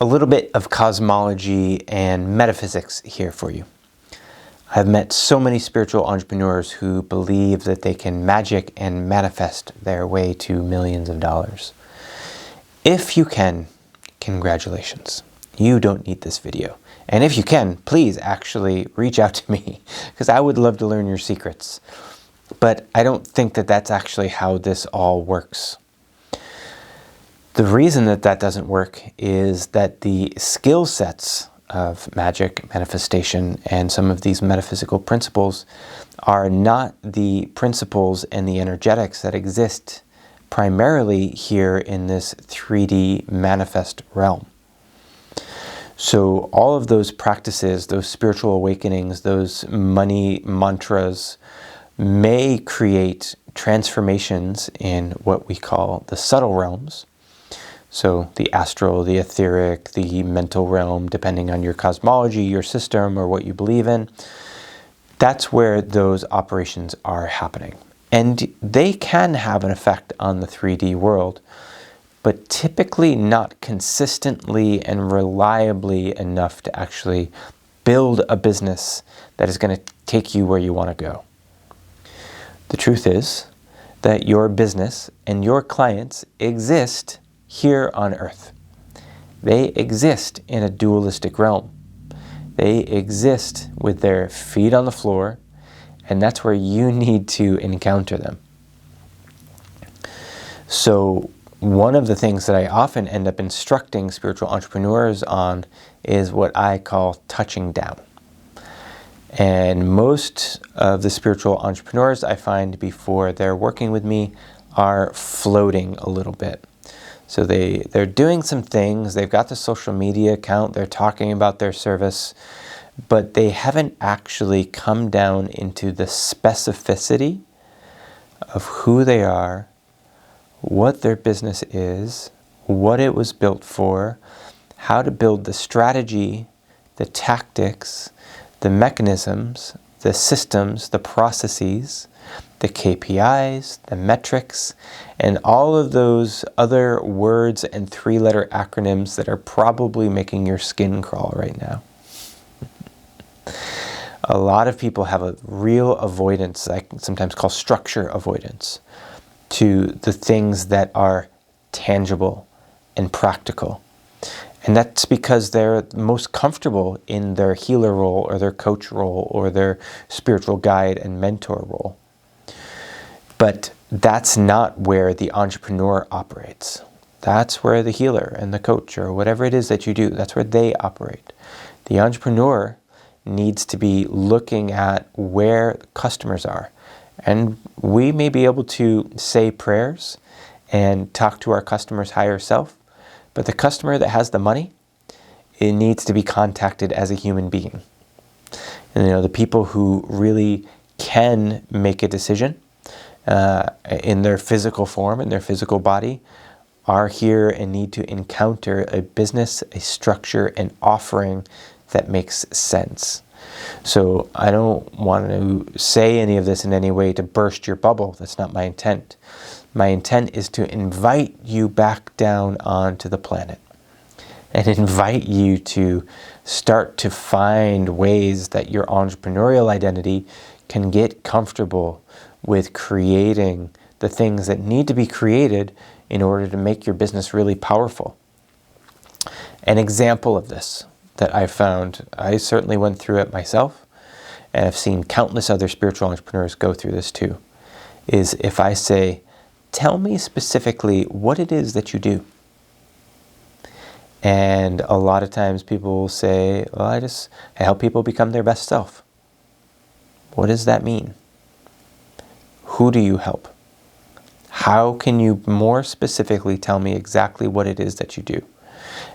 A little bit of cosmology and metaphysics here for you. I've met so many spiritual entrepreneurs who believe that they can magic and manifest their way to millions of dollars. If you can, congratulations. You don't need this video. And if you can, please actually reach out to me because I would love to learn your secrets. But I don't think that that's actually how this all works. The reason that that doesn't work is that the skill sets of magic, manifestation, and some of these metaphysical principles are not the principles and the energetics that exist primarily here in this 3D manifest realm. So all of those practices, those spiritual awakenings, those money mantras may create transformations in what we call the subtle realms. So the astral, the etheric, the mental realm, depending on your cosmology, your system, or what you believe in, that's where those operations are happening. And they can have an effect on the 3D world, but typically not consistently and reliably enough to actually build a business that is going to take you where you want to go. The truth is that your business and your clients exist here on earth. They exist in a dualistic realm. They exist with their feet on the floor, and that's where you need to encounter them. So one of the things that I often end up instructing spiritual entrepreneurs on is what I call touching down. And most of the spiritual entrepreneurs I find before they're working with me are floating a little bit. So they're doing some things, they've got the social media account, they're talking about their service, but they haven't actually come down into the specificity of who they are, what their business is, what it was built for, how to build the strategy, the tactics, the mechanisms, the systems, the processes, the KPIs, the metrics, and all of those other words and three-letter acronyms that are probably making your skin crawl right now. A lot of people have a real avoidance, I sometimes call structure avoidance, to the things that are tangible and practical. And that's because they're most comfortable in their healer role or their coach role or their spiritual guide and mentor role. But that's not where the entrepreneur operates. That's where the healer and the coach or whatever it is that you do, that's where they operate. The entrepreneur needs to be looking at where customers are. And we may be able to say prayers and talk to our customer's higher self, but the customer that has the money, it needs to be contacted as a human being. And the people who really can make a decision in their physical form, in their physical body, are here and need to encounter a business, a structure, an offering that makes sense. So I don't want to say any of this in any way to burst your bubble. That's not my intent. My intent is to invite you back down onto the planet and invite you to start to find ways that your entrepreneurial identity can get comfortable with creating the things that need to be created in order to make your business really powerful. An example of this that I found, I certainly went through it myself, and I've seen countless other spiritual entrepreneurs go through this too, is if I say, tell me specifically what it is that you do. And a lot of times people will say, well, I help people become their best self. What does that mean? Who do you help? How can you more specifically tell me exactly what it is that you do?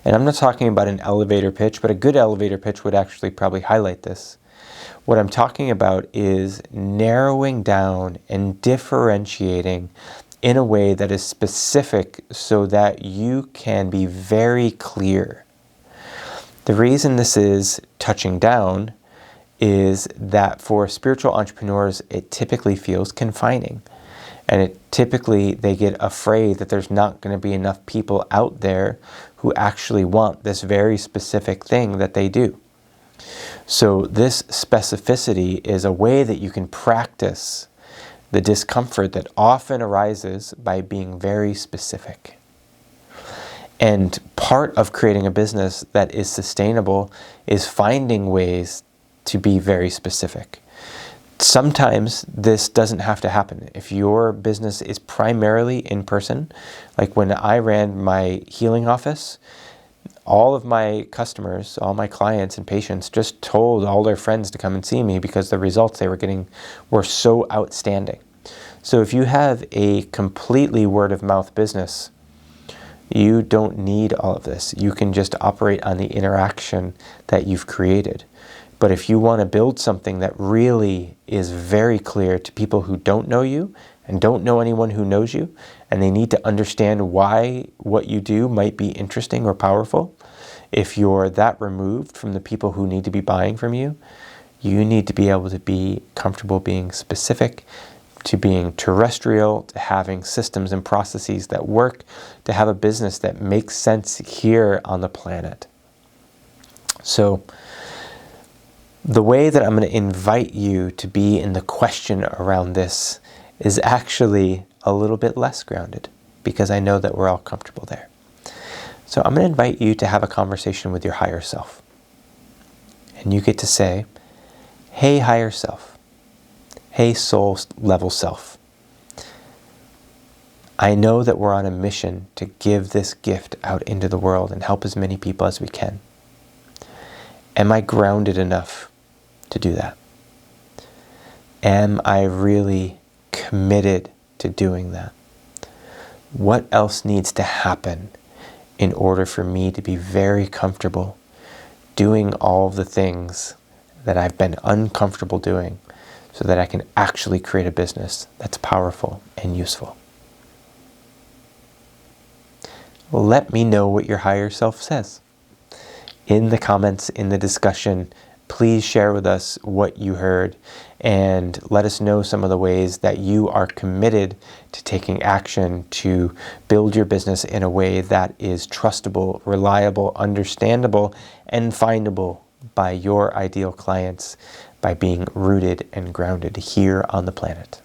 And I'm not talking about an elevator pitch, but a good elevator pitch would actually probably highlight this. What I'm talking about is narrowing down and differentiating in a way that is specific so that you can be very clear. The reason this is touching down is that for spiritual entrepreneurs, it typically feels confining. And typically they get afraid that there's not going to be enough people out there who actually want this very specific thing that they do. So this specificity is a way that you can practice the discomfort that often arises by being very specific. And part of creating a business that is sustainable is finding ways to be very specific. Sometimes this doesn't have to happen. If your business is primarily in person, like when I ran my healing office, all of my customers, all my clients and patients just told all their friends to come and see me because the results they were getting were so outstanding. So if you have a completely word-of-mouth business, you don't need all of this. You can just operate on the interaction that you've created. But if you want to build something that really is very clear to people who don't know you and don't know anyone who knows you, and they need to understand why what you do might be interesting or powerful, if you're that removed from the people who need to be buying from you, you need to be able to be comfortable being specific, to being terrestrial, to having systems and processes that work, to have a business that makes sense here on the planet. So the way that I'm going to invite you to be in the question around this is actually a little bit less grounded, because I know that we're all comfortable there. So I'm going to invite you to have a conversation with your higher self. And you get to say, hey, higher self. Hey, soul level self. I know that we're on a mission to give this gift out into the world and help as many people as we can. Am I grounded enough to do that? Am I really committed to doing that? What else needs to happen in order for me to be very comfortable doing all of the things that I've been uncomfortable doing so that I can actually create a business that's powerful and useful? Let me know what your higher self says. In the comments, in the discussion, please share with us what you heard and let us know some of the ways that you are committed to taking action to build your business in a way that is trustable, reliable, understandable, and findable by your ideal clients by being rooted and grounded here on the planet.